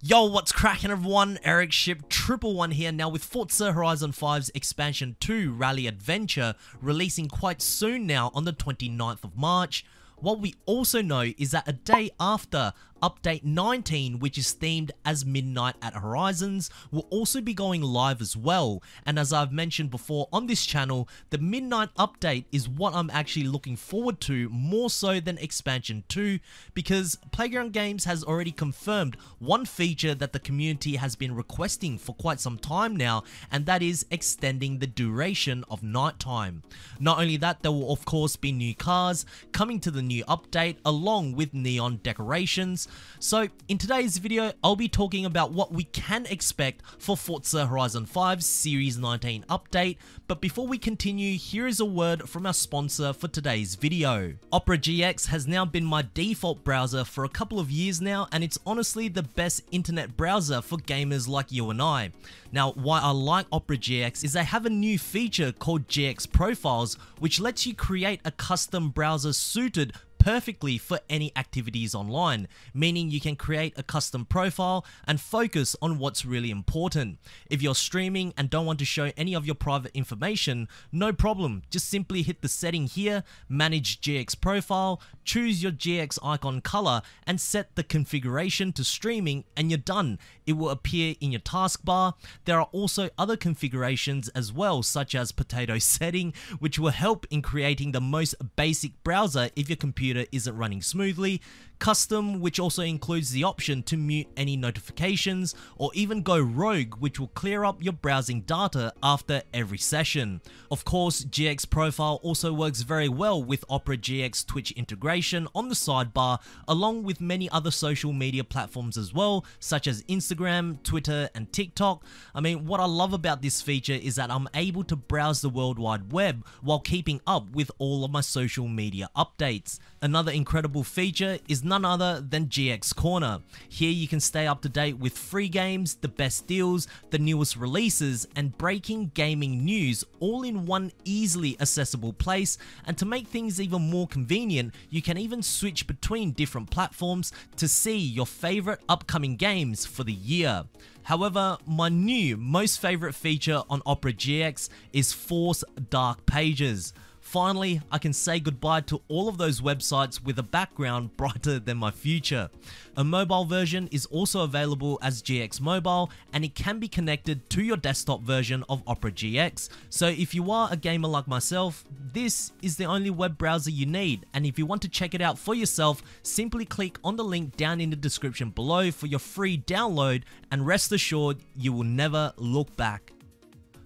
Yo, what's cracking everyone? Eric Ship 111 here, now with Forza Horizon 5's Expansion 2 Rally Adventure releasing quite soon now on the 29th of March. What we also know is that a day after Update 19, which is themed as Midnight at Horizons, will also be going live as well. And as I've mentioned before on this channel, the Midnight update is what I'm actually looking forward to more so than Expansion 2, because Playground Games has already confirmed one feature that the community has been requesting for quite some time now, and that is extending the duration of nighttime. Not only that, there will of course be new cars coming to the new update along with neon decorations. So in today's video, I'll be talking about what we can expect for Forza Horizon 5's Series 19 update, but before we continue, here is a word from our sponsor for today's video. Opera GX has now been my default browser for a couple of years now, and it's honestly the best internet browser for gamers like you and I. Now, why I like Opera GX is they have a new feature called GX Profiles, which lets you create a custom browser suited perfectly for any activities online, meaning you can create a custom profile and focus on what's really important. If you're streaming and don't want to show any of your private information, no problem, just simply hit the setting here, manage GX profile, choose your GX icon color and set the configuration to streaming, and you're done. It will appear in your taskbar. There are also other configurations as well, such as potato setting, which will help in creating the most basic browser if your computer isn't running smoothly. Custom, which also includes the option to mute any notifications, or even go rogue, which will clear up your browsing data after every session. Of course, GX Profile also works very well with Opera GX Twitch integration on the sidebar, along with many other social media platforms as well, such as Instagram, Twitter, and TikTok. I mean, what I love about this feature is that I'm able to browse the World Wide Web while keeping up with all of my social media updates. Another incredible feature is none other than GX Corner. Here you can stay up to date with free games, the best deals, the newest releases, and breaking gaming news all in one easily accessible place. And to make things even more convenient, you can even switch between different platforms to see your favorite upcoming games for the year. However, my new most favorite feature on Opera GX is Force Dark Pages. Finally, I can say goodbye to all of those websites with a background brighter than my future. A mobile version is also available as GX Mobile, and it can be connected to your desktop version of Opera GX. So if you are a gamer like myself, this is the only web browser you need, and if you want to check it out for yourself, simply click on the link down in the description below for your free download, and rest assured you will never look back.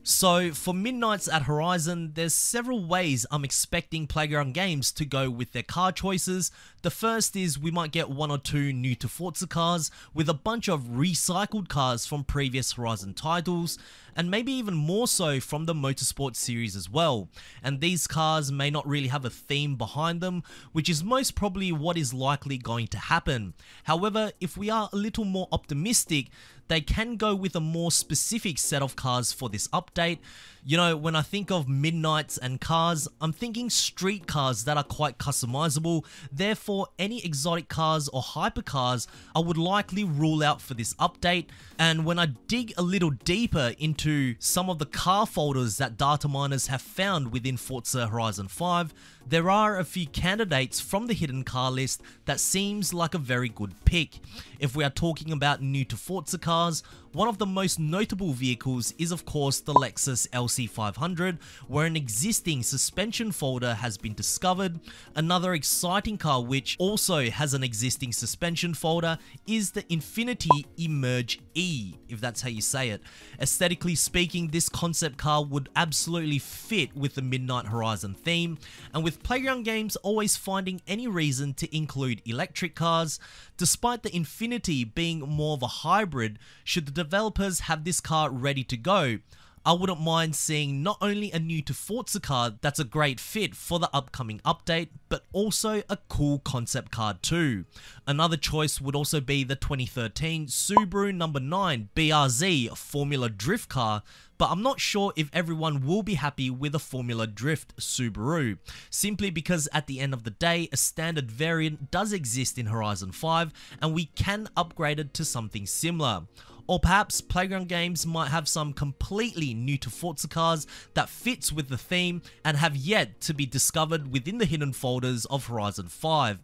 So for Midnights at Horizon, there's several ways I'm expecting Playground Games to go with their car choices. The first is we might get one or two new to Forza cars with a bunch of recycled cars from previous Horizon titles, and maybe even more so from the Motorsport series as well. And these cars may not really have a theme behind them, which is most probably what is likely going to happen. However, if we are a little more optimistic, they can go with a more specific set of cars for this update. You know, when I think of Midnights and cars, I'm thinking street cars that are quite customizable. Therefore, any exotic cars or hypercars I would likely rule out for this update. And when I dig a little deeper into some of the car folders that data miners have found within Forza Horizon 5, there are a few candidates from the hidden car list that seems like a very good pick. If we are talking about new to Forza cars, one of the most notable vehicles is of course the Lexus LC500, where an existing suspension folder has been discovered. Another exciting car which also has an existing suspension folder is the Infiniti Emerge E, if that's how you say it. Aesthetically speaking, this concept car would absolutely fit with the Midnight Horizon theme, and with Playground Games always finding any reason to include electric cars, despite the Infiniti being more of a hybrid, should the developers have this car ready to go, I wouldn't mind seeing not only a new to Forza card that's a great fit for the upcoming update, but also a cool concept card too. Another choice would also be the 2013 Subaru No. 9 BRZ Formula Drift car, but I'm not sure if everyone will be happy with a Formula Drift Subaru, simply because at the end of the day, a standard variant does exist in Horizon 5 and we can upgrade it to something similar. Or perhaps Playground Games might have some completely new to Forza cars that fits with the theme and have yet to be discovered within the hidden folders of Horizon 5.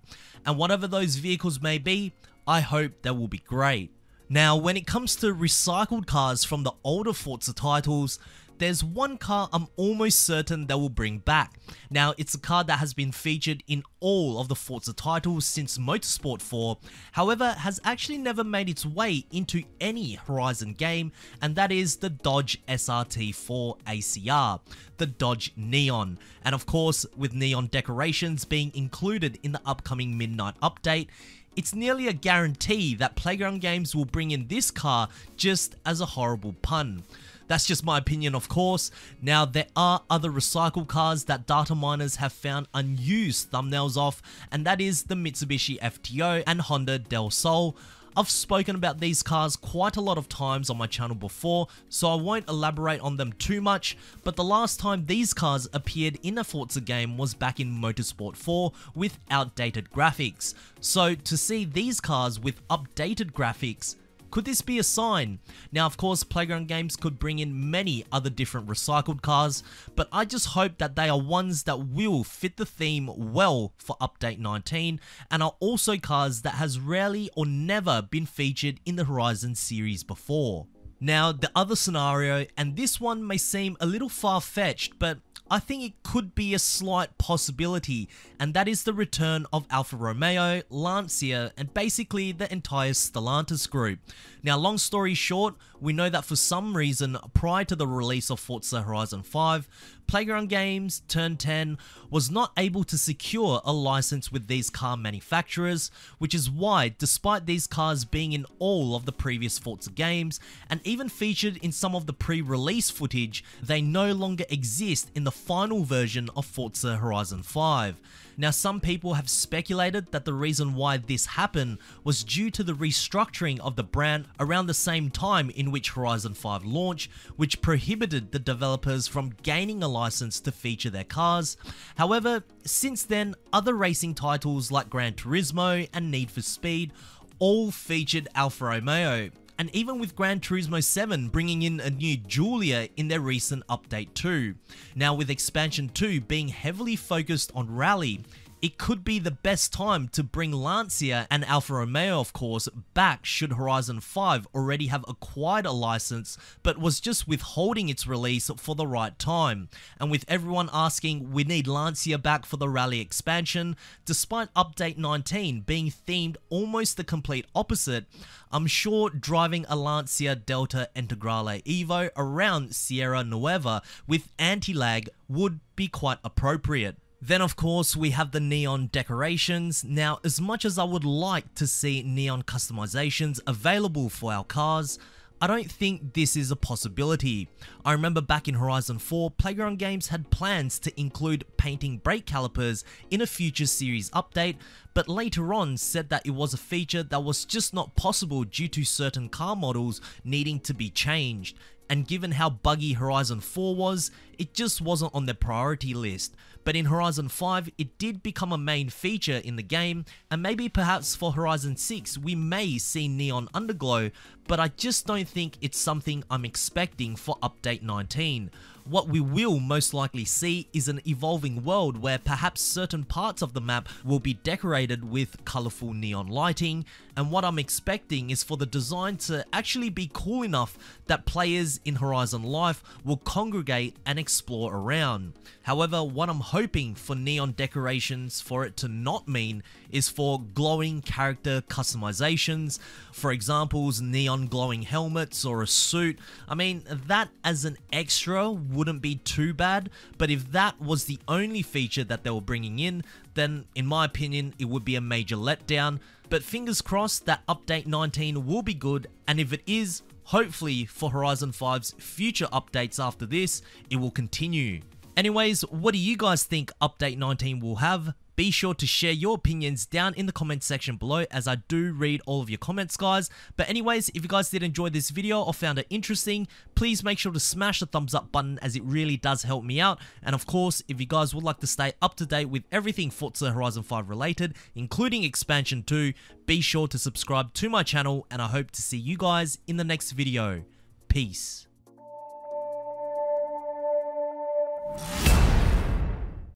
And whatever those vehicles may be, I hope they will be great. Now, when it comes to recycled cars from the older Forza titles, there's one car I'm almost certain they will bring back. Now, it's a car that has been featured in all of the Forza titles since Motorsport 4, however, has actually never made its way into any Horizon game, and that is the Dodge SRT4 ACR, the Dodge Neon. And of course, with neon decorations being included in the upcoming Midnight update, it's nearly a guarantee that Playground Games will bring in this car just as a horrible pun. That's just my opinion, of course. Now, there are other recycled cars that data miners have found unused thumbnails of, and that is the Mitsubishi FTO and Honda Del Sol. I've spoken about these cars quite a lot of times on my channel before, so I won't elaborate on them too much, but the last time these cars appeared in a Forza game was back in Motorsport 4 with outdated graphics. So to see these cars with updated graphics, could this be a sign? Now, of course, Playground Games could bring in many other different recycled cars, but I just hope that they are ones that will fit the theme well for Update 19, and are also cars that has rarely or never been featured in the Horizon series before. Now, the other scenario, and this one may seem a little far-fetched, but I think it could be a slight possibility, and that is the return of Alfa Romeo, Lancia, and basically the entire Stellantis group. Now, long story short, we know that for some reason, prior to the release of Forza Horizon 5, Playground Games, Turn 10, was not able to secure a license with these car manufacturers, which is why, despite these cars being in all of the previous Forza games, and even featured in some of the pre-release footage, they no longer exist in the final version of Forza Horizon 5. Now, some people have speculated that the reason why this happened was due to the restructuring of the brand around the same time in which Horizon 5 launched, which prohibited the developers from gaining a license to feature their cars. However, since then, other racing titles like Gran Turismo and Need for Speed all featured Alfa Romeo. And even with Gran Turismo 7 bringing in a new Giulia in their recent update too. Now, with expansion 2 being heavily focused on rally, it could be the best time to bring Lancia and Alfa Romeo, of course, back should Horizon 5 already have acquired a license, but was just withholding its release for the right time. And with everyone asking, we need Lancia back for the rally expansion, despite Update 19 being themed almost the complete opposite, I'm sure driving a Lancia Delta Integrale Evo around Sierra Nueva with anti-lag would be quite appropriate. Then of course we have the neon decorations. Now, as much as I would like to see neon customizations available for our cars, I don't think this is a possibility. I remember back in Horizon 4, Playground Games had plans to include painting brake calipers in a future series update, but later on said that it was a feature that was just not possible due to certain car models needing to be changed. And given how buggy Horizon 4 was, it just wasn't on their priority list. But in Horizon 5, it did become a main feature in the game, and maybe perhaps for Horizon 6 we may see neon underglow, but I just don't think it's something I'm expecting for Update 19. What we will most likely see is an evolving world where perhaps certain parts of the map will be decorated with colourful neon lighting, and what I'm expecting is for the design to actually be cool enough that players in Horizon Life will congregate and explore around. However, what I'm hoping for neon decorations for it to not mean is for glowing character customizations, for examples, neon glowing helmets or a suit. I mean, that as an extra wouldn't be too bad, but if that was the only feature that they were bringing in, then in my opinion it would be a major letdown. But fingers crossed that Update 19 will be good, and if it is, hopefully for Horizon 5's future updates after this, it will continue. Anyways, what do you guys think Update 19 will have? Be sure to share your opinions down in the comment section below, as I do read all of your comments, guys. But anyways, if you guys did enjoy this video or found it interesting, please make sure to smash the thumbs up button, as it really does help me out. And of course, if you guys would like to stay up to date with everything Forza Horizon 5 related, including Expansion 2, be sure to subscribe to my channel, and I hope to see you guys in the next video. Peace.